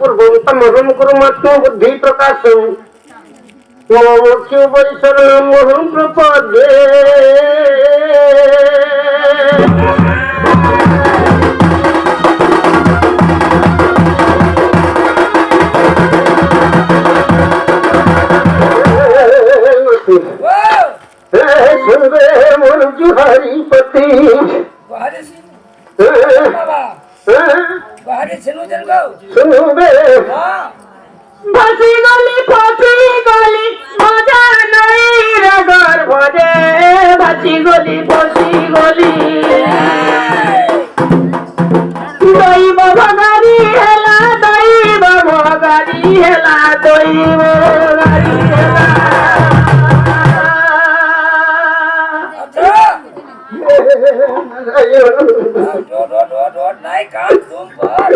पूर्व तमहम कुरुमत्म बुद्धि प्रकाशम Mochu Vaisara Moham Prapade Sunde Moju Hari Pati Bahari sinu jango Sunde Basi gali Moja nai ragar bhode Basi gali Dai baba gari hela Dai baba gari hela Dot naik kan sumpah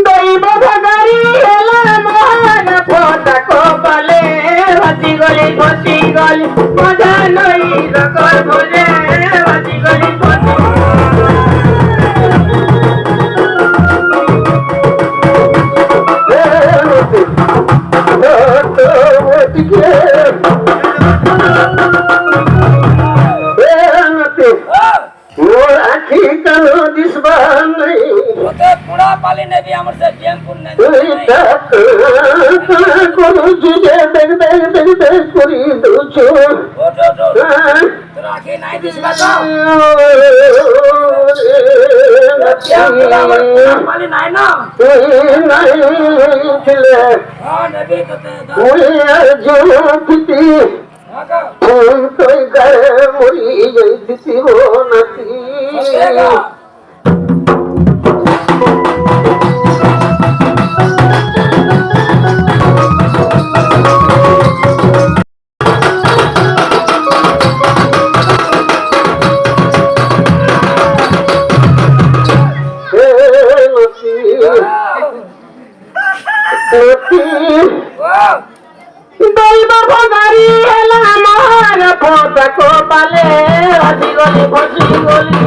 Dai baba gari hela mohana pota ko bale Basi gali Moja nai ragar bhode Basi gali पूरा पाली ने भी हमर से game पुन ने राखी नहीं this बात पाली नहीं ना हां नबी तो कोई करे मुरी जैसी हो नती Dai baba gari hela mohana pota ko bale Basi gali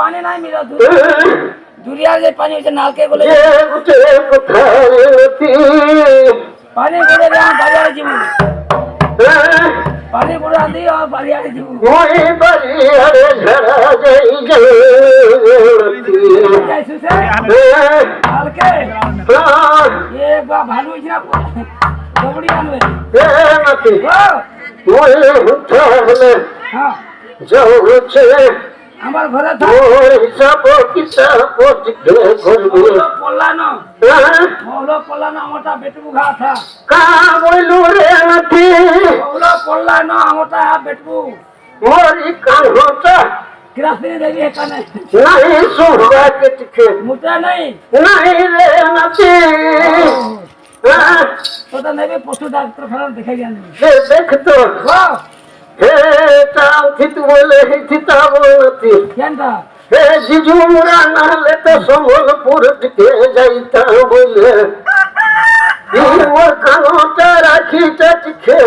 पानी नहीं मिला दुरिया जे पानी से नाल के बोले पानी गुड़े बारिया जीव पानी गुड़ा दी और बारिया जीव मोई बारिया झरा जई कैसे से नाल के ये भालू इतना दबड़ी आनवे मती मोई उठाले हां जाओ छे আমার ঘরে থাক ওই সাপো কিসা পটকে করবি পল্লানো মৌলো পল্লানো আমারটা বেটবু ঘা থা কা বইলু রে নাতি মৌলো পল্লানো আমারটা বেটবু মোরি কান হোতা কিরাসিনী দেবী এখানে নাই সুবা কেটকে মুটা নাই নাই রে নাতি তোটা নেবে পশু ডাক্তারখানা দেখাই দেন দেখ তো বাহ हे तांथित बोले हिता बोलती केंदा हे जिजुरा नाले तो संबलपुर के जाईता बोले ये मोर कानोटा राखी टटके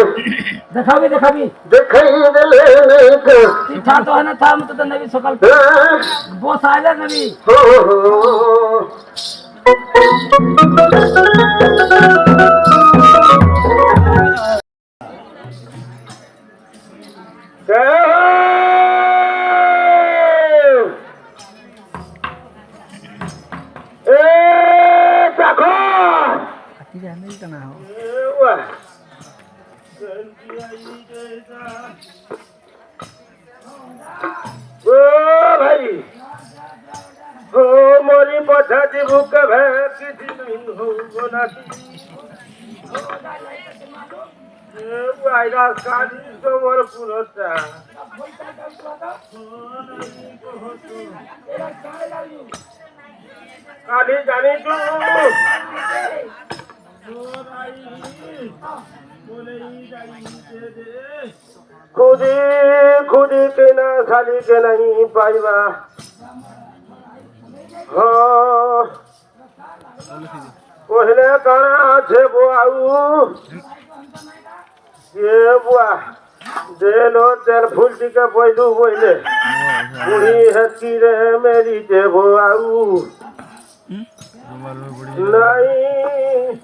देखाबी देखाई देले नहीं तो था तो है ना था मत तो नबी सकल बॉस आया नबी भाई हो मोरी पठा जीवु कभे किसी नहीं हो गोनाती आइरा काली तो मोर पुरता काली जानी तू खुदी के ना खाली के नहीं पाइबा हाँ पहले कणा छे बुआऊ ये बुआ देलो तेल फूल टिका पैदू बोले बुढ़ी हसी रे मेरी जे बुआऊ नहीं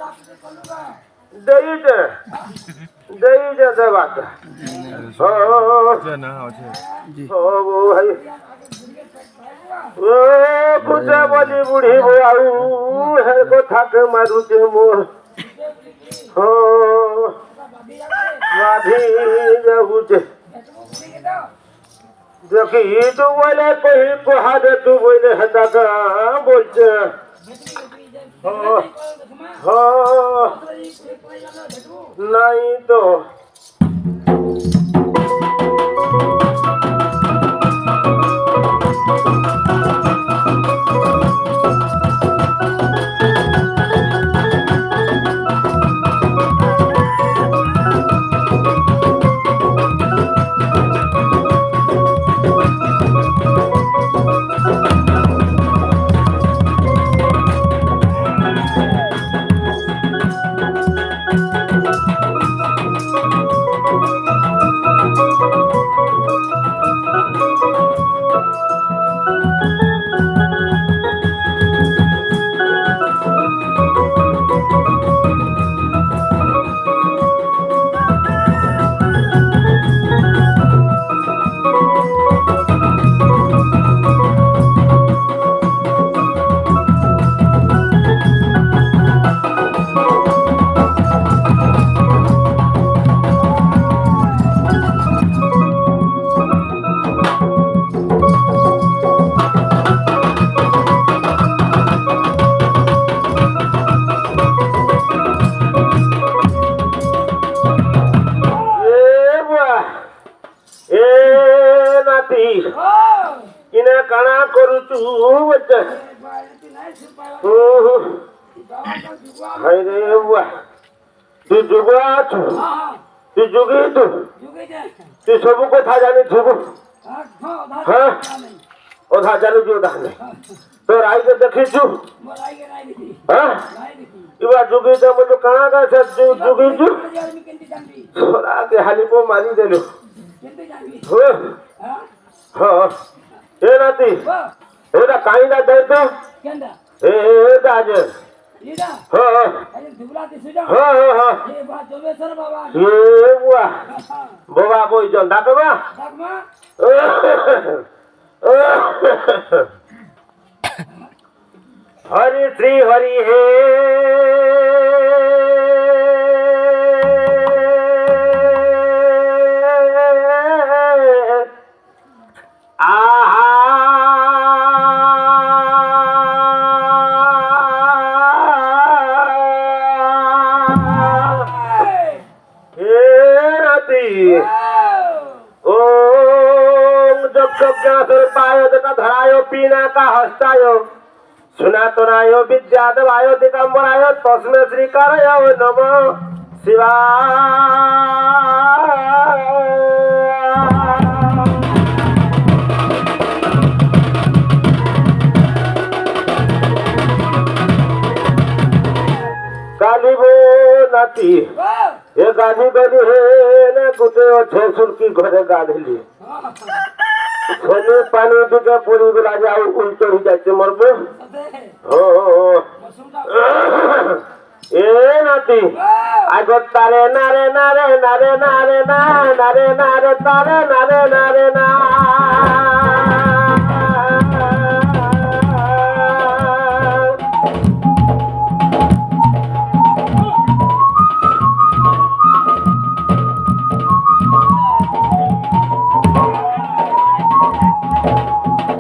दई दे बात हो वो भाई ओ कुछ बोली बुढ़ी बुआऊ है को थक मारू जे मोर हो माधी जाऊजे देखी तू बोले कोई को हाथ तू बोले हटा का बोलते हो नहीं तो हाय रे बुआ तू जुगा छु तू जुगी तू तू सब कथा जानी थुबु हां ओधा जानी जो दाने तो राई के देखि छु हां इवा जुगी त मो कणा का से जुगी छु छोरा के हाली को मारी देलो हो हां ए नाती एरा काईना दे तो केंदा ए दाज ईदा हां अरे दुबला दिसु जा हां हां ए बा जोबेसर बाबा ए बुआ बाबा बोई जन डाकबा डाकमा हरि श्री हरि हे धरायो पीना का हस्तायो सुना तो नायो विद्या दवायो दिगंबरायो तस्मे श्री करयो नमो शिवाय गाली बो नाती ये गाली गली है ना कुटे अच्छे सुरकी घरे गाली सोने पानी दिखे पूरी बिला जाओ उल्टे ही जाते मरबो हो ए नाती आगो तारे नारे नारे नारे नारे ना नारे नारे तारे नारे नारे ना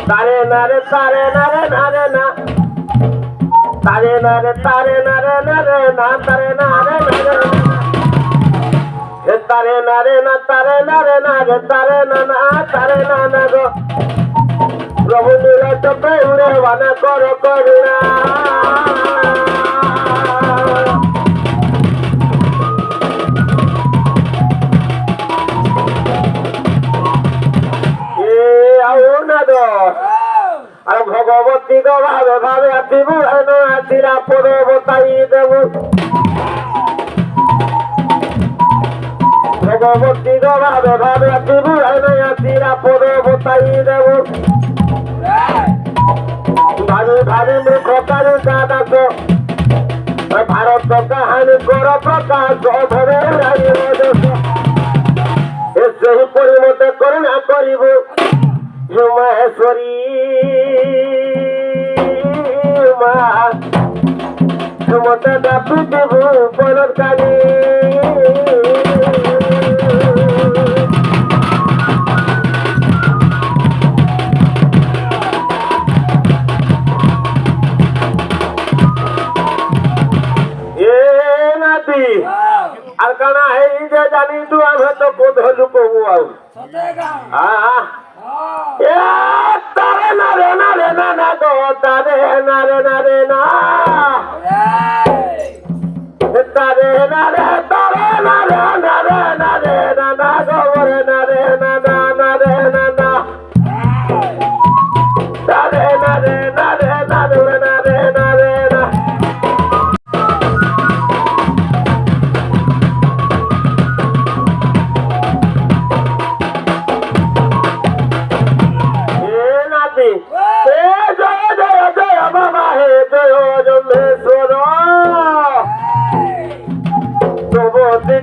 तारे नारे तारे नारे नारे ना तारे नारे तारे नारे नारे ना तारे नारे नारे हे तारे नारे ना तारे नारे नारे तारे ना ना तारे ना ना गो प्रभु नीला चपे उड़े वाना करो करुणा ये आओ ना दो আর ভগবতী গো ভাবে ভাবে আতিবু এনে আতিরা পরে বতাই দেবু ভগবতী গো ভাবে ভাবে আতিবু এনে আতিরা পরে বতাই দেবু ভাবে ভাবে মৃখতারু কাদাস ভারত কাহানি কর প্রকাশ ধরে রাইব দেশ এ সেই পরিমতে করুণা করিবু মহেশ্বরী মতে ডাকি দেবু পরকালী এ নাতি আর কানা এই যে জানি তু আমি তো কোধলু কবু আউ तारे नारे नारे ना गो तारे नारे नारे ना तारे नारे तारे नारे नारे नारे ना गो रे नारे ना नारे ना तारे नारे नारे नारे नारे नारे ना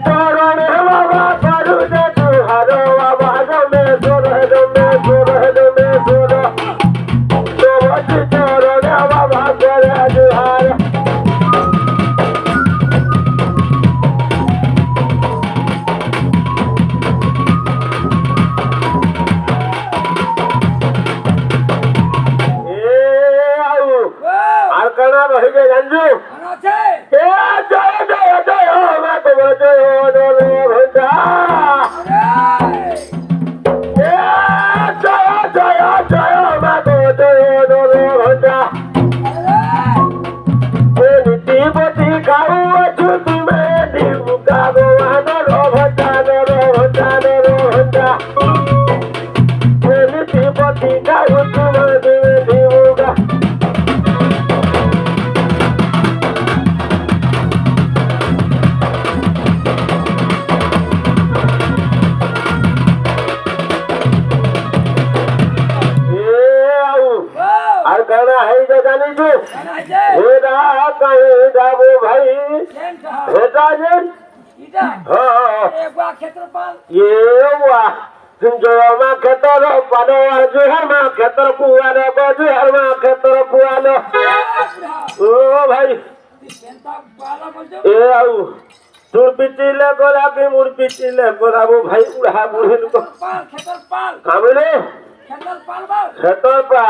চরণে छुट्टी में दीपुका गोवान रोहता खेलती पति का उत्तम दीपुका कहना है जानी जो हेरा कहीं जाबो भाई हेता जे हाँ ये हुआ जो मा खेतर पालो जो हर मा खेतर पुआलो जो हर मा खेतर पुआलो ओ भाई ए आउ तुर पिटिले गोला के मुर पिटिले गोला वो भाई बुढ़ा बुढ़े को कामले खेतर पा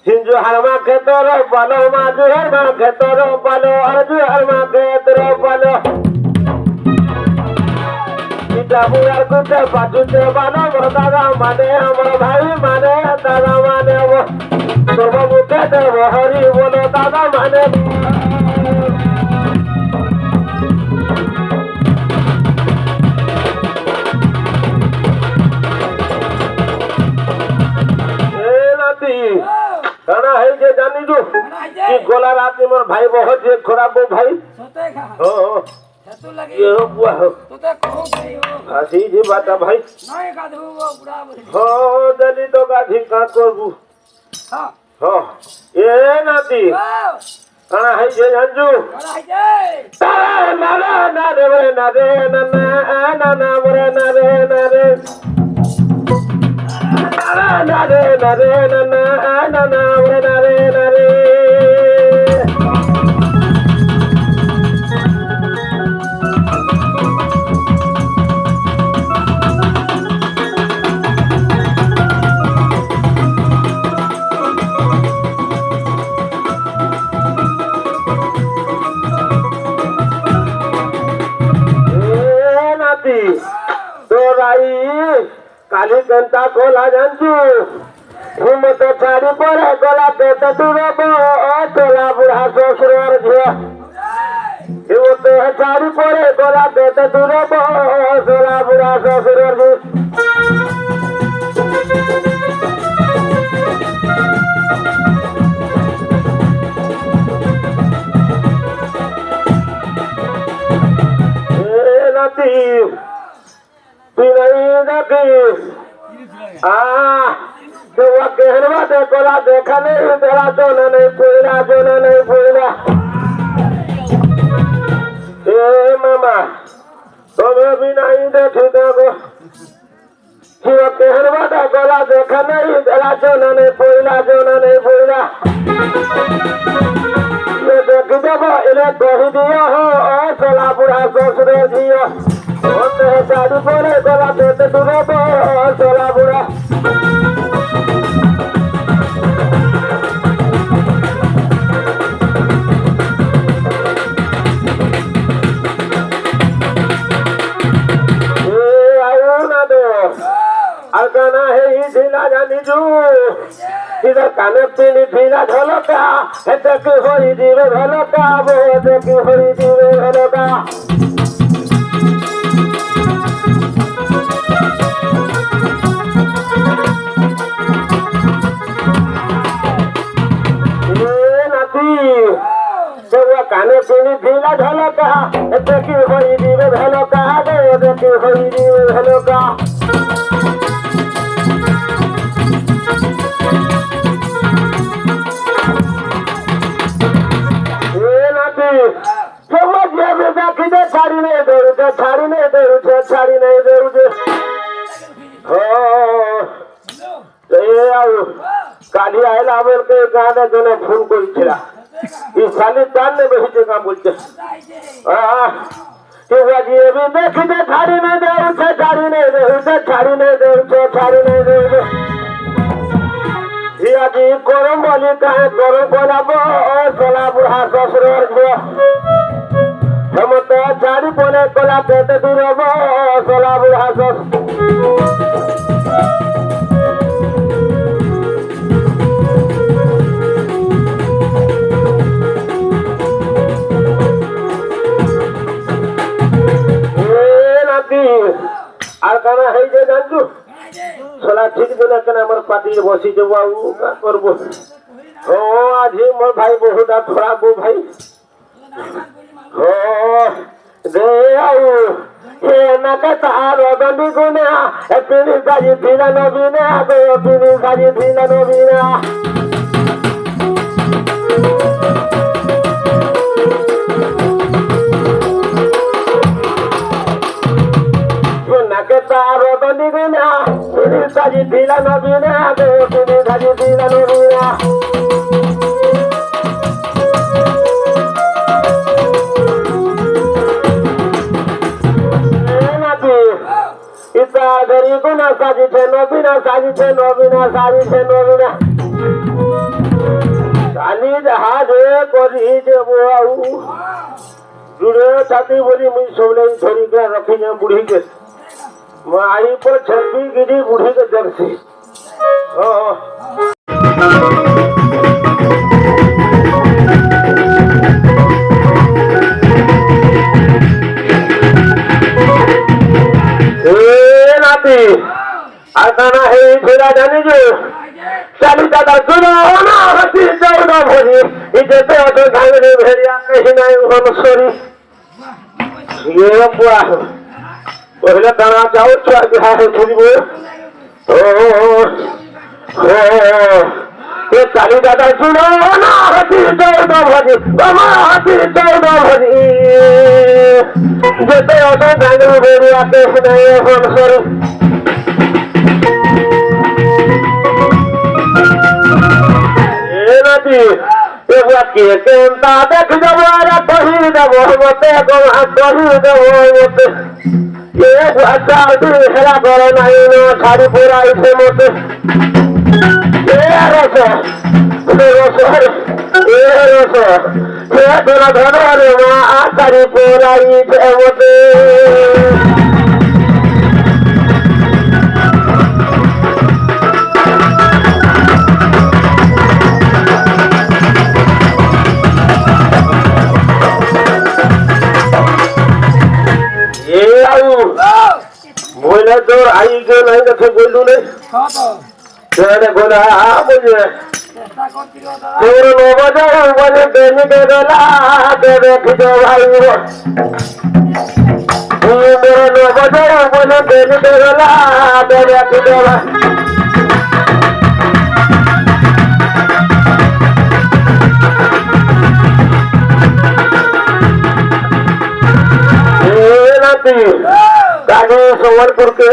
सिंजो हरमा खेतर पालो मा जो हरमा खेतर पालो अर्जु हरमा खेतर पालो इटा बुआर कुटे पाचुते बानो दादा माने हमर भाई माने दादा माने वो सब मुखे दे हरि बोलो दादा माने ए नाती कहना है जे जानी जो कि गोला रात में मोर भाई बहुत एक खराब हो भाई हो ये हो बुआ हो हसी जी बात भाई हो जल्दी तो गाधी का करबू हो ए नाती कहना है जे जानजू ना ना ना रे ना रे ना ना ना मोरे ना रे ना रे na re na re na na na na na re na re ए नाती तो राई काली गंता कोला जानचू घूम तो छाड़ी पड़े गोला पे तो दूरबो तोला बुढ़ा ससुर झिया वो तो छाड़ी पड़े गोला पे तो दूरबो तोला बुढ़ा ससुर झिया नाती तो वो कहरवा दे कोला देखा नहीं तेरा जो नहीं पूरा ए मामा तुम्हें भी नहीं देखी देखो वो कहरवा दे कोला देखा नहीं तेरा जो नहीं पूरा ये देखी देखो इन्हें कही दिया हो सोला बुढ़ा ससुर दिया होते हैं शादी बोले गोला देते दूर सोला बुढ़ा कहना है ही ढीला जानी जू इधर काने पीली ढीला ढोलका देखी होरी जीवे ढोलका वो देखी होरी जीवे ढोलका काने पीली ढीला ढोलका देखी होरी जीवे ढोलका देखी होरी जीवे ढोलका छाड़ी नहीं दे काली आयला आवेल के गाना जने फोन करिছিলা ई साली तान ने बही जगह बोलते के वाजी भी देखते छाड़ी नहीं दे ये आजी करम बोली काहे करम बोलाबो सोला बुढ़ा ससुर जो हम तो छाड़ी बोले कोला पेट दूरबो सोला बुढ़ा ससुर କାଣା ହେଇଛେ ଜାଣିଛୁ ଶଳା ଠିକ ଦିନ କେନ ଆମର ପାର୍ଟିରେ ବସିଛୁ ଆଉ କା କରବୁ ହଁ ଆଜି ମୋର ଭାଇ ବହୁଟା ଖରାପ ଭାଇ ହଁ ଦେ ଆଉ ଏ ନାକେ ତାର ଦଣ୍ଡି ଗୁନା ଏ ପିଣି ସାଜି ଥିଲା ନବୀନା ପିଣି ସାଜି ଥିଲା ନବୀନା নাকে তার দলি গুনা পিড়ি সাজি দিলা নবীনা পিড়ি সাজি দিলা নবীনা নাতি ইতা ধরি গুনা সাজিছে নবীনা সাজিছে নবীনা সাজিছে নবীনা কালি জাহাজে করি দেব আউ জুড়ে ছাতি বলি মুই সবলে ধরিকে রখিছে বুড়িকে माई पर छपी गिरी बुढ़ी के जग से नाती आसाना है फेरा जाने जो चाली दादा सुनो ना हसी चौदह भरी इसे तो घांगरे भेड़िया कहीं नहीं हम सोरी ये बुआ पहले दाना जाओ छुआ बिहार है थोड़ी वो ये चाली दादा सुनो ना हसी चौदह भरी बाबा हसी चौदह भरी जैसे ऑटो गांगरू भेड़िया कैसे नहीं हम सर ये नदी ये वाक्य केंता देख जवारा पही देवो मते गोहा पही देवो मते ये भाषा हेरा करो नहीं नो छाड़ी पूरा इसे मोते ये रसो ये तेरा धनो रे माँ आचारी पूरा इसे मोते बोले तो आई के नहीं रखे बोलू नहीं तेरे बोला मुझे तेरे नो बजा बोले देने के गला तेरे खिजो भाई वो मेरे नो बजा बोले देने के गला तेरे खिजो भाई गाड़ी संबलपुर के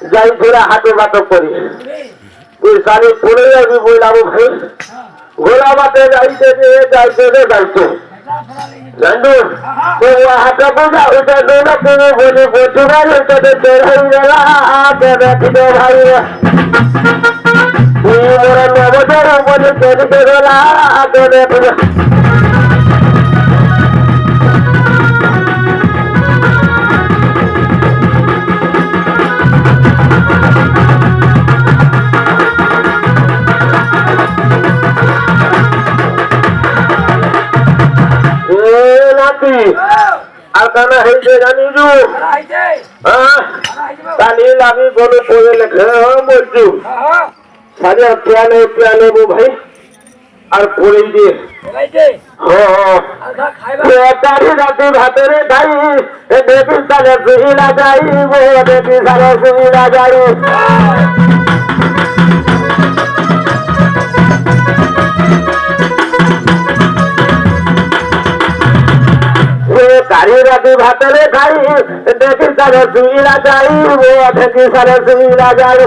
जाई थोड़ा हाथों बातों करी कोई सारी पुणे भी बोला वो भाई घोड़ा बातें जाइते नंदू तो वो हाथ पूजा उसे दोनों पुणे बोली बोचुगा तो चढ़ाई जला आके बैठी दो भाई मेरा नवजर बोली चढ़ के जला आके बैठी दो आकाना है जे जानी जो हां काली लागी बोलो कोई लिखे हां बोलजू सारे प्याले वो भाई और पूरी दे हां ये तारी राती भातरे भाई ए बेबी साले सुईला जाई वो बेबी साले सुईला जाई तारी राती भातरे खाई देखी सारे सुईला जाई वो देखी सारे सुईला जाई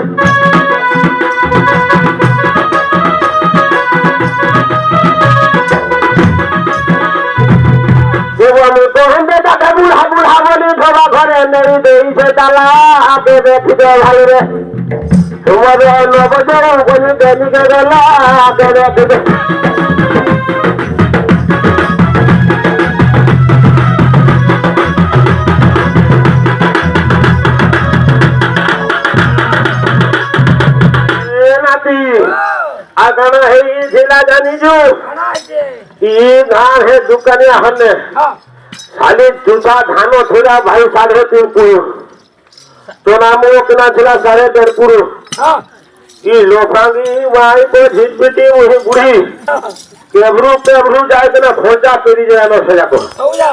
तो हम बेटा का बूढ़ा बोली थोड़ा घरे मेरी देई से डाला आके देखी दे भाई रे तुम्हारे नो बजे बोली देनी के गला आके देखी दे आगाना है ये जिला जानी जो ये धान है दुकानिया हमने खाली जूता धानो थोड़ा भाई 3.5 सोनामो किना छिला सारे देरपुर हां ई लोफांगी माई को झिटपिटी वही बुढ़ी केबरू जाए ना खोजा पेरी जाए न सजा को ओया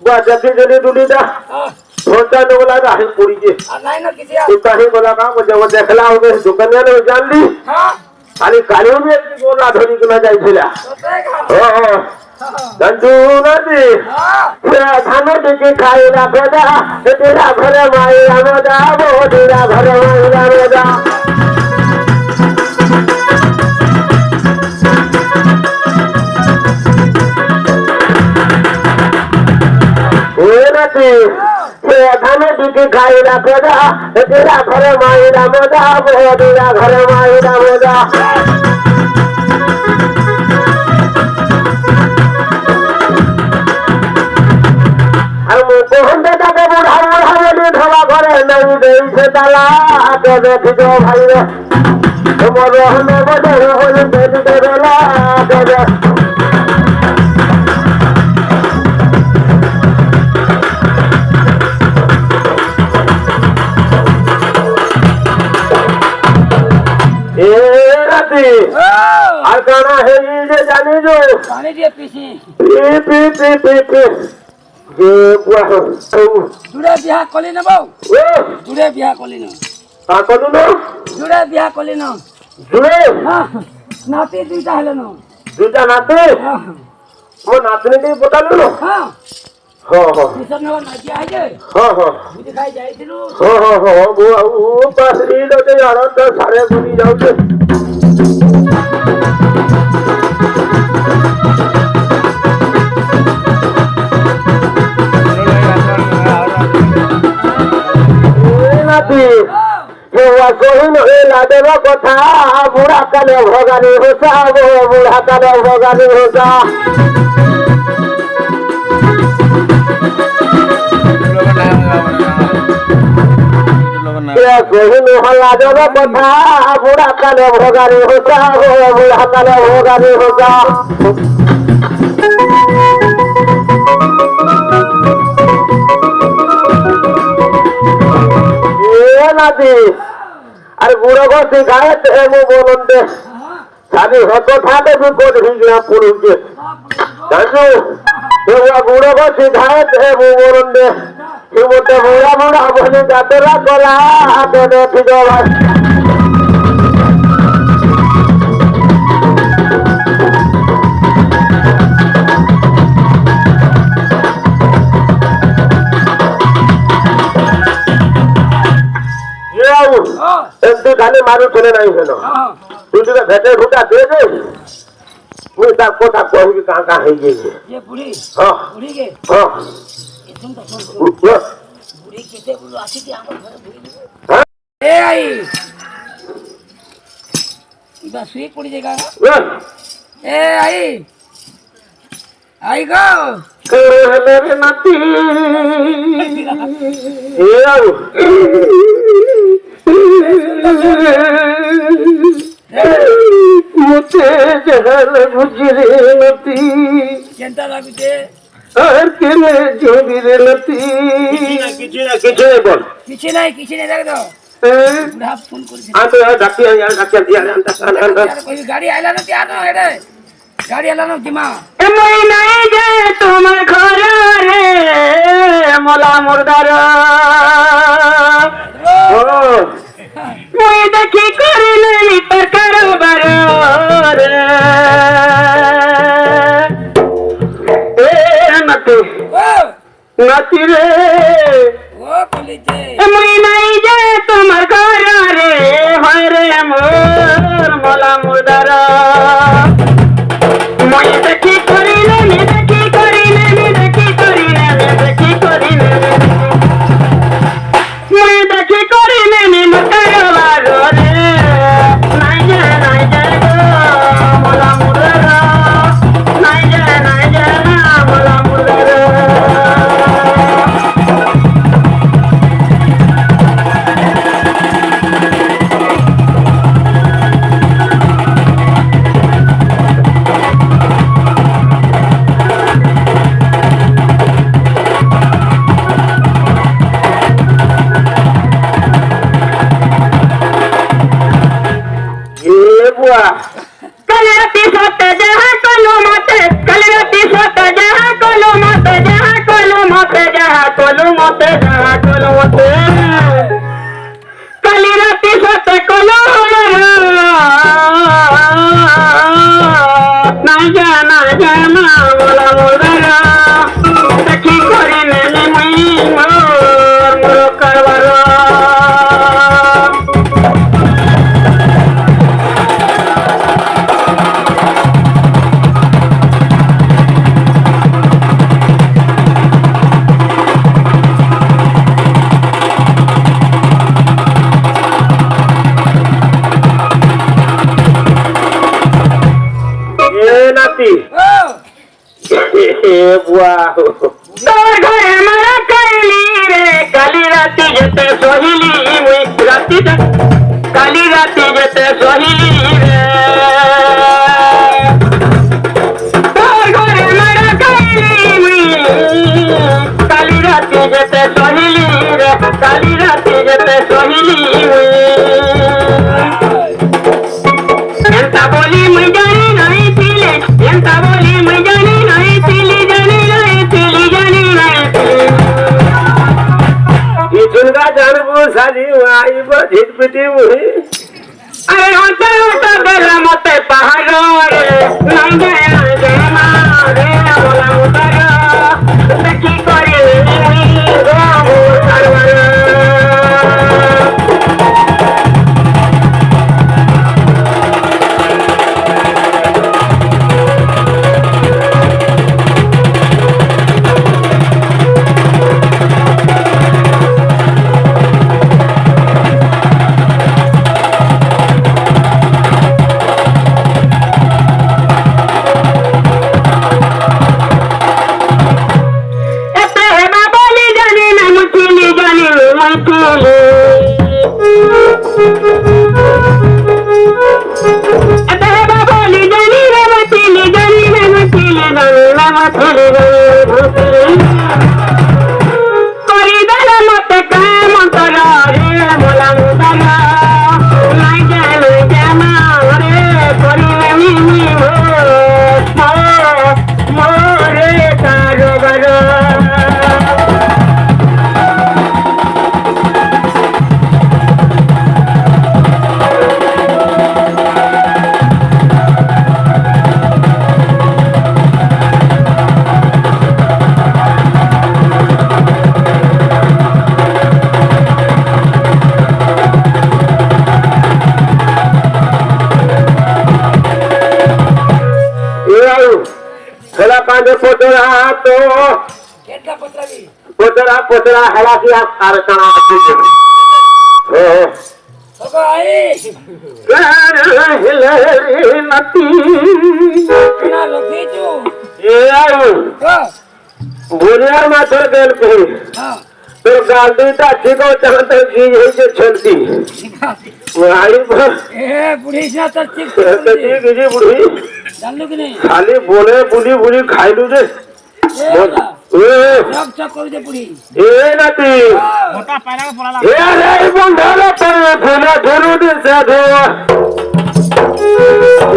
बा जति जली दुलीदा हां खोजा न बोला राही पूरी के नहीं ना किसी आ तू काहे बोला का जब देखला हो गए दुकानिया ने जान ली हां खाली कालियो में एक बोला धोनी के ना जाई छिला ओ दंडू नदी हां धान के खाइला बेदा तेरा घर माई रामदा वो तेरा घर माई रामदा धान के खाइला बेदा तेरा घर माई रामदा वो तेरा घर माई रामदा घरे नहीं दे ताला देख जो भाई मोर हमें बजे होली दे देला दे ए राती और गाना है ये जाने जो पानी दिए पीसी पी जे बुआ हो जुड़े बियाह कली न बाऊ ओ जुड़े बियाह कली न आ कोनु न जुड़े बियाह कली न जुड़े हां नाती दुईटा हले न दुईटा नाती हां मो नातनी के बतालो न हां हो किसन न नाती आइ जे हो बुझ खाई जाइथिलु हो बुआ ओ पासरी लोटे यार तो सारे बुनी जाऊ छे कहिन लादेव कथा बुढ़ा काले भगानी होसा वो बुढ़ा काले भगानी होसा कहिन लादेव कथा बुढ़ा काले भगानी होसा वो बुढ़ा काले भगानी होसा नाती अरे बुढ़ो को सिखाए थे वो बोलते शादी होतो था तो भी कोट ही गया पुरुष के जानू तो वो बुढ़ो को सिखाए थे वो बोलते कि वो तो बुढ़ा बोले जाते ला कोला आते देखी जो भाई एमती खाली मारू चले नहीं है ना तू जो भेटे फूटा दे दे मुझे सब को था कोई भी कहाँ है ये बुढ़ी हाँ बुढ़ी के हाँ सुन तो बुढ़ी कितने बुढ़ी आसी की आंखों में बुढ़ी ए आई इधर सुई पड़ी जाएगा ए आई गो मेरे नाती ये आओ मुझे जहर गुजरे नती चिंता लागते और केले जो गिरे नती किसी बोल किसी नहीं लग दो बुढ़ा फोन कर तो यार डॉक्टर दिया कोई गाड़ी आइला ना त्यार ना हेडे गाड़ी आला ना जिमा मैं नहीं जाए तुम घर रे मोला मुर्दार मैं देखी कर नहीं पर कारोबार ए नती नती रे ओ पुलिस मैं नहीं जाए तुम घर रे हाय रे मोर मोला मुर्दार मैं देखी करिले मैं देखी करिले मैं देखी करिले मैं देखी करिले मैं देखी करिले मैं मकरवार रे नहीं जाए मोला मुर्दार नहीं जाए मोला मुर्दार মতে যারা কল মতে কালি রাতে সাথে কল না জানা জানা বলা মোরা দেখি করে নেনে মুই মোর কারবার बुआ घरे मारा कैली रे काली राती जते सोहिली मुई राती काली राती जते सोहिली रे घरे मारा कैली मुई काली राती जते सोहिली रे काली राती जते सोहिली मुई एंता बोली मुई जानी नहीं थिले एंता बोली मुई जानी नहीं थिली दुर्गा जानबू साली आई बधित पिटी मुही अरे होता होता बेला मते पहाड़ो रे नहीं गया जमा रे बोला उतर देखी करे रो सरवर पोतरा तो पोतरा पोतरा हला की कारखाना हो नती बुनियार माथर गल पे तो गाड़ी ता ठीको चलत जी है चलती वाली ए बुढ़ी जा त ठीक जी बुढ़ी जानलू कि नहीं खाली बोले बुली बुली खाइलू जे सब कर दे बुढ़ी ए नाती मोटा पैरा का पड़ाला ए रे बंधाला पर फूला धरू दे से दो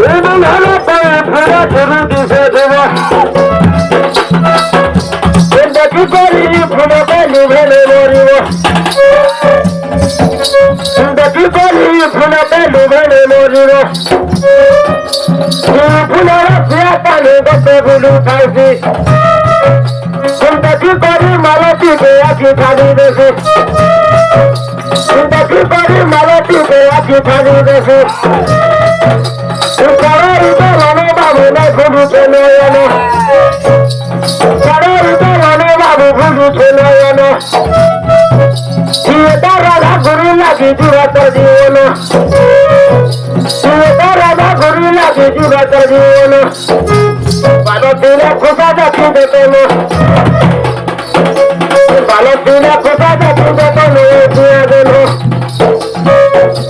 ए बंधाला पर फूला धरू दे से दो ए देखी कोरी फूला पे लुभेले मोरीवो देखी कोरी फूला पे लुभेले मोरीवो फुलारा पिया पानी बसे बुलू खाइसी देखी कोरी मालती गया की खाली देसे देखी कोरी मालती गया की खाली देसे करो इधर वाले बाबू ने गुरु चले यानो करो इधर वाले बाबू गुरु चले यानो ये राधा गुरु लगी जुरा कर दियो नो ये राधा गुरु लगी जुरा कर दियो नो बालो तेरे खुदा जाती देते नो बालो तेरे खुदा जाती देते नो दिया दे नो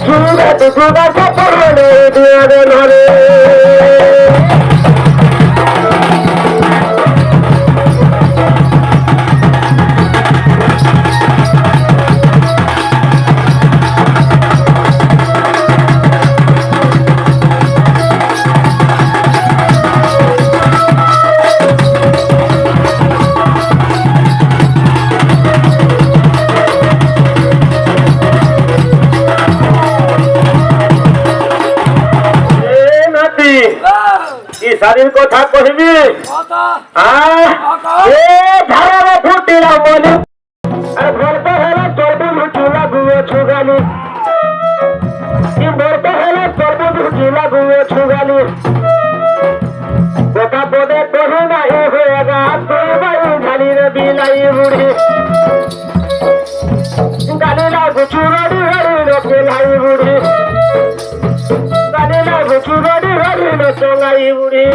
जुरा तो जुरा से पढ़ने दिया दे नो रे କଥା କହିବି ଏ ଧାରାର ଫୁଟିଲା ବୋଲି ଭର୍ତ୍ତ ହେଲା ଚର୍ବ ଲୁଚିଲା ଗୁଅ ଛୁଗାଲି କି ଭର୍ତ୍ତ ହେଲା ଚର୍ବ ଲୁଚିଲା ଗୁଅ ଛୁଗାଲି କଥା ପଦେ କହୁ ନାହିଁ ହୁଏ ଗାଈ ଝାଲିରେ ବିলাই ବୁଢ଼ୀ ଗାଲିଲା ଗୁଚୁରଡ଼ି ହରିଣ କେଲାଇ ବୁଢ଼ୀ ଗାଲିଲା ଗୁଚୁରଡ଼ି ହରିଣ ଚଙ୍ଗାଇ ବୁଢ଼ୀ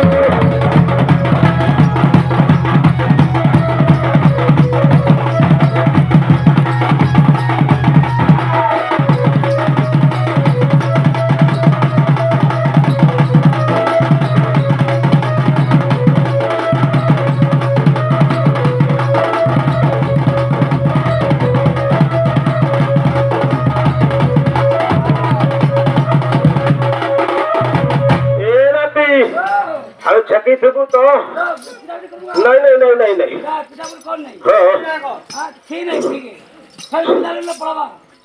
छकी थकू तो नहीं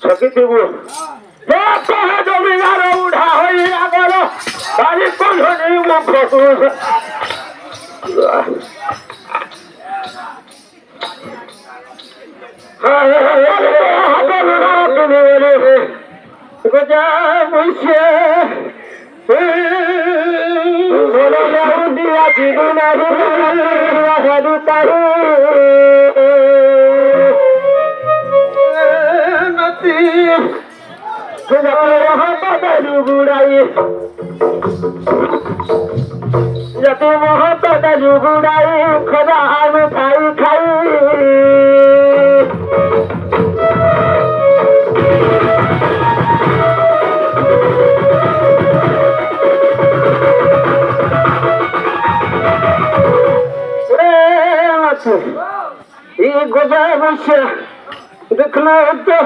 छकी थकू जमीदार उठा बारी कौन नहीं वो फसू गुजा मुझे जति मोहब्बत जुगुड़ाई खुदा मिठाई खाई ये गुजारिश दिखना तो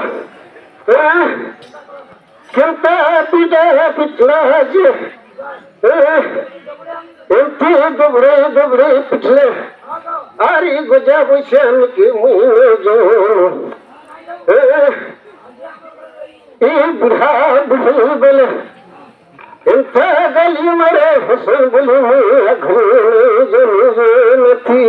चलता तुझे पिछला दुबड़े दुबड़े पिछले आरी गुजारिश की मुझे जो ये बुढ़ा बुढ़ी बोले इंता गली मरे हुसन बोले नथी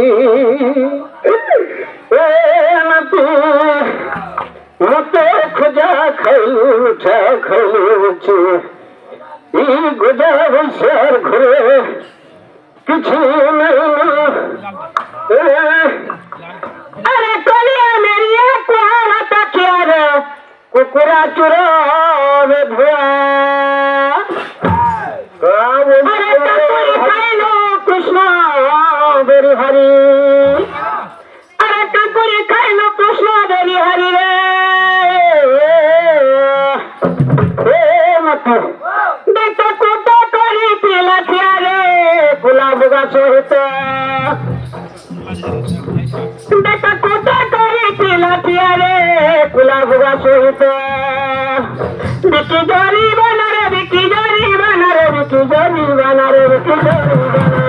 मते खुजा खैलू उठा खैलू छे ई गुजा होशियार घरे किछु नहीं अरे कलिया मेरी कुआरा तकिया रे कुकुरा चुरा वे भुआ अरे कपूरी खैलू कृष्ण बेरी हरी अरे कपूरी खैलू कृष्ण बेरी हरी रे देखो कुतो करी पीला थियारे गुलाब का सोहता देखो कुतो करी पीला थियारे गुलाब का सोहता बिकी जोरी बना रे बिकी जोरी बना रे बिकी जोरी बना रे बिकी जोरी बना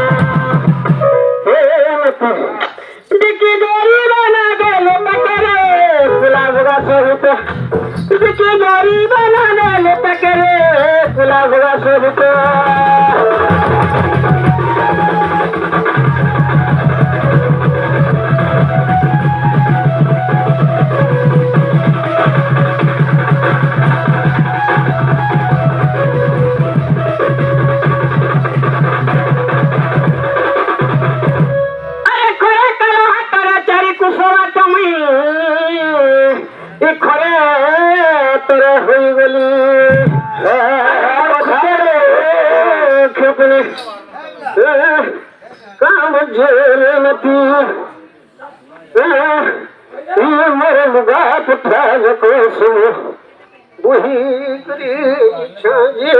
बिकी जोरी बना गेलो पकड़े गुलाब का सोहता बिकी जोरी बना गेलो पकड़े गुलाब का सोहता काम झेलती मेरे लुगा पुठा को सुनो वही करी छाजे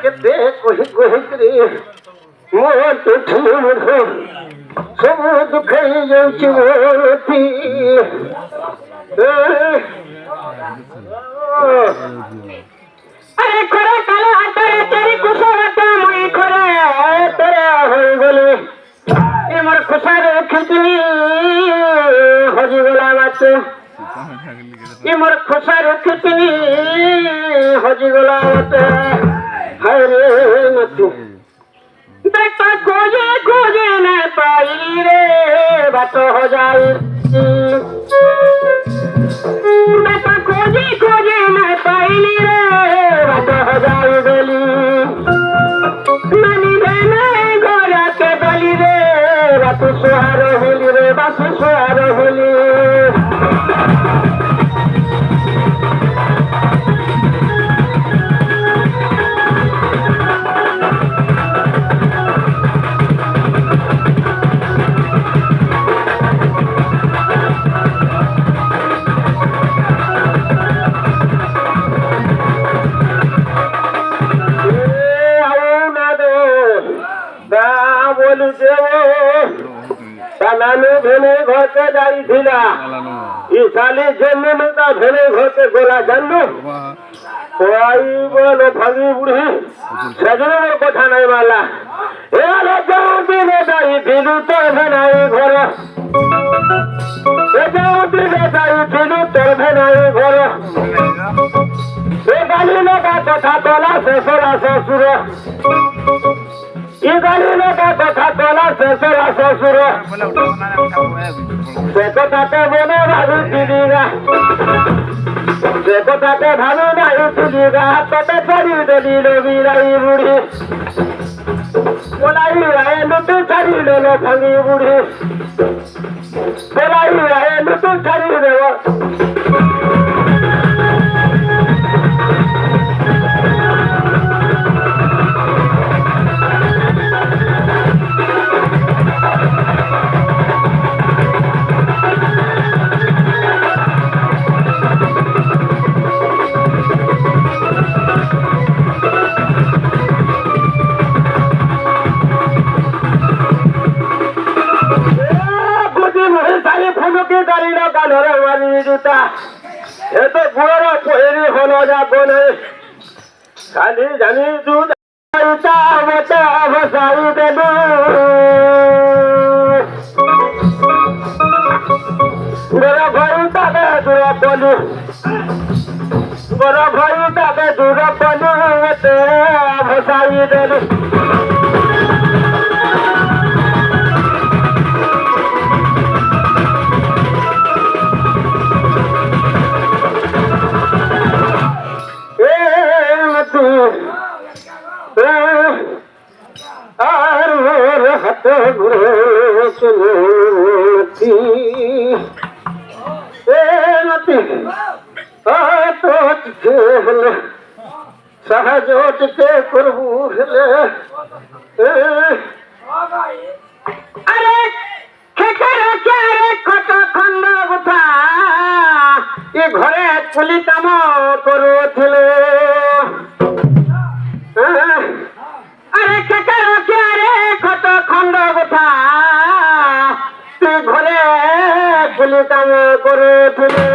कितने कोई कोई करी मोर तो ठीक सब दुख चुनती अरे खरे कला तेरे तेरी कुशलता मुई खरे तेरे हो गले ये मोर खुशार खिचनी हजी गला बात ये मोर खुशार खिचनी हजी गला बात हाय रे मती देखता खोजे न पाई रे बात हो जाई देखता खोजे न पाई रे बात हो जाई बेली नानी देने गोरा के गली रे बात सुहार होली रे बात सुहार होली भेने घर के जाई थिला ई साली जन्म में ता भेने घर के गोला जन्म कोई बोलो फगी बुढ़ी सजने में कथा नहीं वाला ए लो जाऊं दिने जाई दिलू तो भेनाई घर ए जाऊं दिने जाई दिलू तो भेनाई घर ए गाली लगा कथा तोला ससुरा ससुर ये गाली लगा कथा तोला ससुरा ससुर से कथाते बोले भालू दीदीगा से कथाते भालू नहीं दीदीगा तोते चली देली लो बीराई बुढ़ी बोलाई आए लुटू चली ले लो फंगी बुढ़ी बोलाई आए लुटू चली ले लो ये तो बुरा कोई होना जा कोने खाली जानी दूध आईता बता बसाई दे दो मेरा भाई ताके दूरा बोलू मेरा भाई ताके दूरा बोलू ते बसाई दे दो सहजोट के कुरबूले अरे खेकरे क्यारे खट खंड गुथा ये घरे कुली काम करूथिले अरे खेकरे क्यारे खट खंड गुथा तू घरे कुली काम करूथिले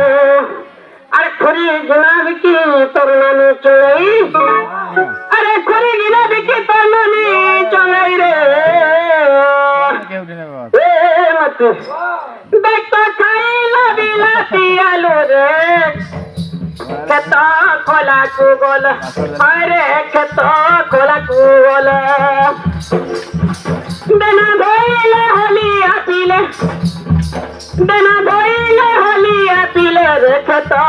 अरे खुरी गिनाब की तोरनानी चोई अरे खुरी गिनाब की तोरनानी चोई रे ए मत देख तो खाई लाती आलू रे खेता खोला को गोल अरे खेता खोला को गोल देना धोइले होली पीले देना धोइले होली पीले रे खेता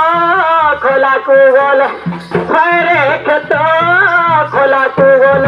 खोला को गोल अरे खेता खोला को गोल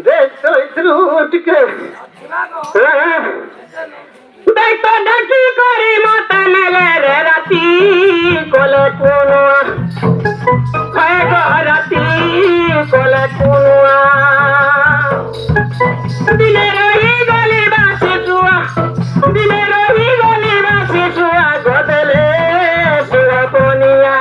देख तो इधर उठ के देख तो ढकी करी माता मेले रे रात ରାତି କଲେ କୁଣୁଆ ରାତି କଲେ କୁଣୁଆ ଦିନେ ରହିଗଲି ବାସି ଛୁଆ ଦିନେ ରହିଗଲି ବାସି ଛୁଆ ଗଦେଲେ ଶୁଆ ପନିଆ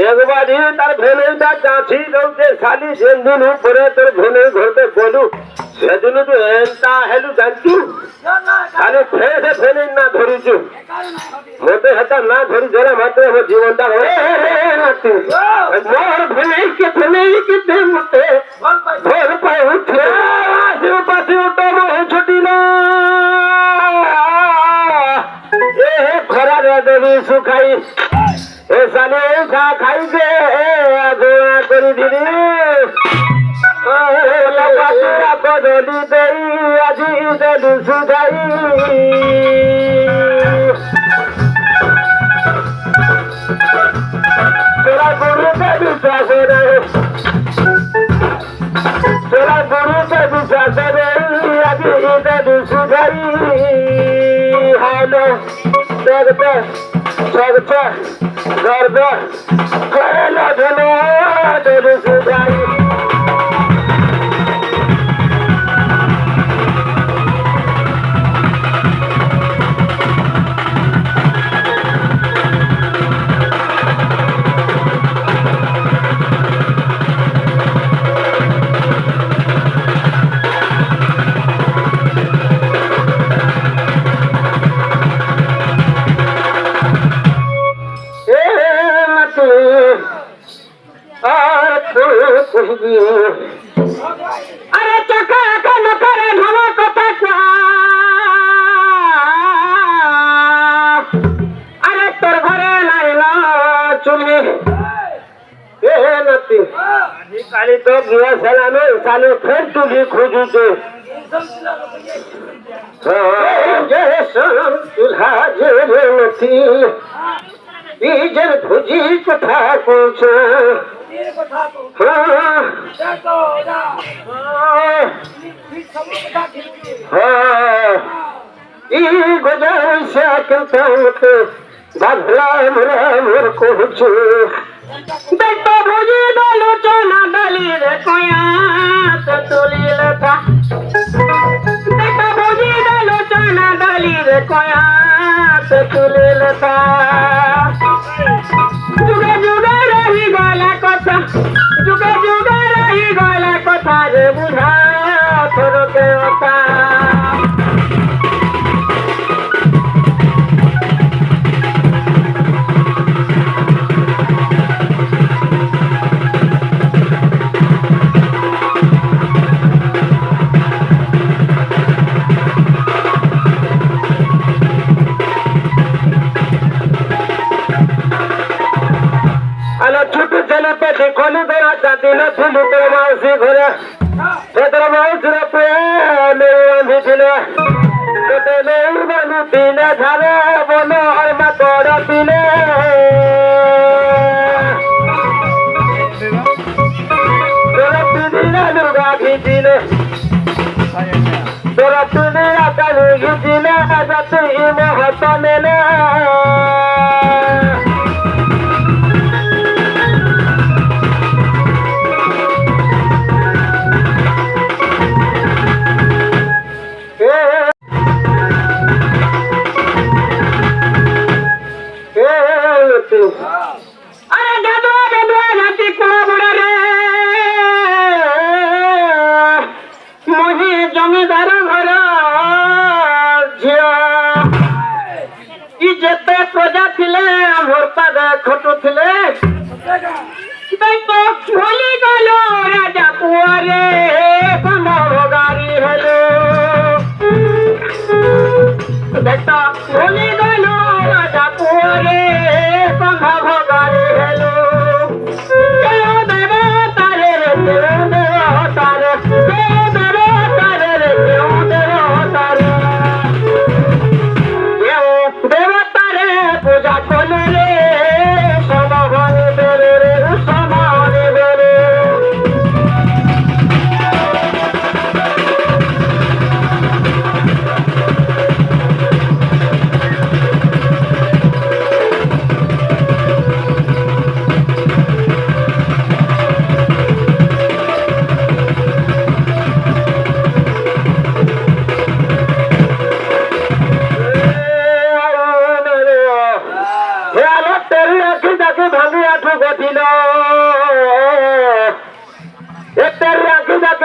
एक बार तार भेने चाची दौते साली जेन दिन ऊपर तोर भेने घरते बोलू से दिन तू एंता हेलु जानतु खाली फेसे भेने ना धरिछु मते हता ना धरि जरा मात्र हो जीवनटा रे नाती मोर भेने के मते भोर पाए उठे आजू पाछू तो मोह छुटीला ए खरा रे देवी सुखाई ए साले खा खाई दे गोया करी दिनी लगा बदली देई आजी देलु सुधाई तेरा गुरु पे विश्वास रे तेरा गुरु पे विश्वास रे आजी देलु सुधाई हेलो देखते सकते गर्व करेला धनो देलु सुधाई अरे चका कन करे धनो कथा अरे तोर घरे नाइला चुली ए नती काली तो गिया सलामे साले फिर तुझे खोजू तो जे सम चूल्हा जे नती इजर भुजी कथा पूछ बाधला मोर को बेटा भुजी डालो चना डाली रे कोया तो तुली लता बेटा भुजी डालो चना डाली रे कोया तो तुली लता जुगे जुगे रही गला कथा जुगे जुगे रही गला कथा रे बुढ़ा थोरो के होता खोली तेरा जाती न थी तेरा माउसी घरे तेरा माउसी रे पे मेरी भी थिले ते नहीं बनी पीने झारे बोलो और मैं तोड़ा पीने तेरा पीनी ना लुगा खींचीने तेरा पीनी ना कली खींचीने जाती इमे होता मेले अरे गदवा जाती कुला बुड़ा रे मोही जमीदार घर झिया जेते प्रजा थिले मोर पाद खटु थिले तो भूली गलो राजा पुआरे गारी हेलो भेट भूली गलु जापुरे कंधा भगारी हेलु केउ देव तारे रे केउ देव तारे केउ देव तारे रे केउ देव तारे केउ देव तारे पूजा कोले रे समाने बेरे रे समाने बेरे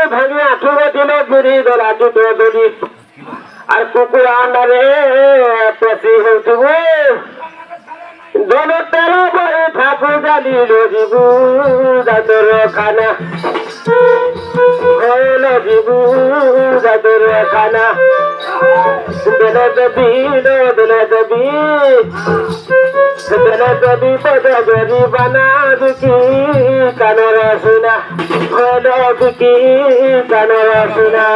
भांगी आठू गथिलो गिरी गला टुटो दुली আর কুকুর আন্ডারে পেশি হইতুবু দোনো তেরো বই ঠাকুর জালিল জিবু যাদর খানা হলো জিবু যাদর খানা দিলে দেবী দিলে দেবী দিলে দেবী পদে দেবী বানা দুকি কানর শুনা হলো দুকি কানর শুনা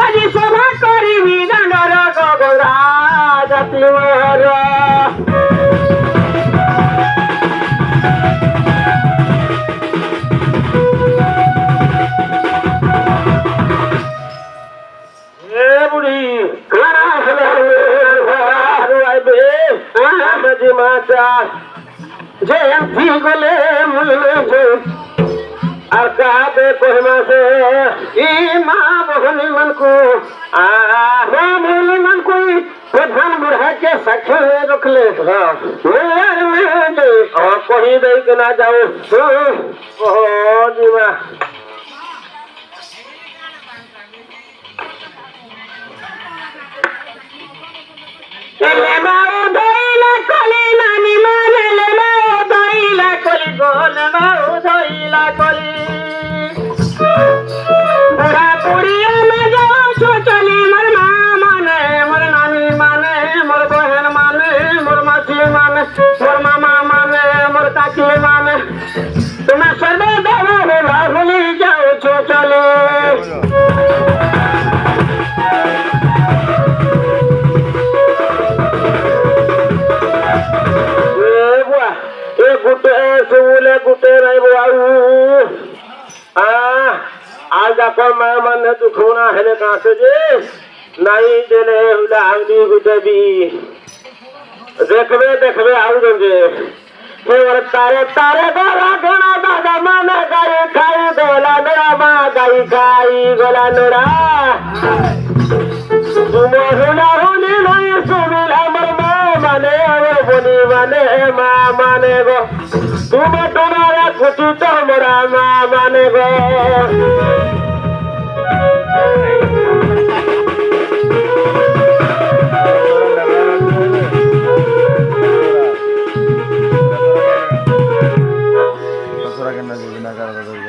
আজি সভা করিবি দাণ্ডর গগরা জাতির বুড়ি মাতা যে গলে মুলে আর কাবে কহমাসে ই মা বহনি মনকু বহনি মনকু প্রধান বুढ़ा के साक्षर रखले यार मैं कही दे के ना जाओ ओ जीवा ले माओ धइला कली नानी माने ले माओ धइला कली गोल माओ धइला कली बुढ़ा बुढ़िया में जाओ चली मोर माँ माने मोर नानी माने मोर बहन माने मोर मासी माने मोर मामा माने मोर काकी माने तुम्हें सर्वे देवा भूली जाओ चली गुटे सुले गुटे नहीं बुआऊ आज अपन मैं मन तू खोना है कहाँ से जे नहीं देने हुला अंगली गुटे भी देखबे देखबे आउ दे फिर तारे तारे गोला गोला दादा माने गाई खाई गोला नोरा माँ गाई खाई गोला नोरा तुम हुला हुली नहीं सुमिला मर माँ माने बोली माने माँ माने गो तुम तुम्हारा खुशी तो मेरा माँ माने गो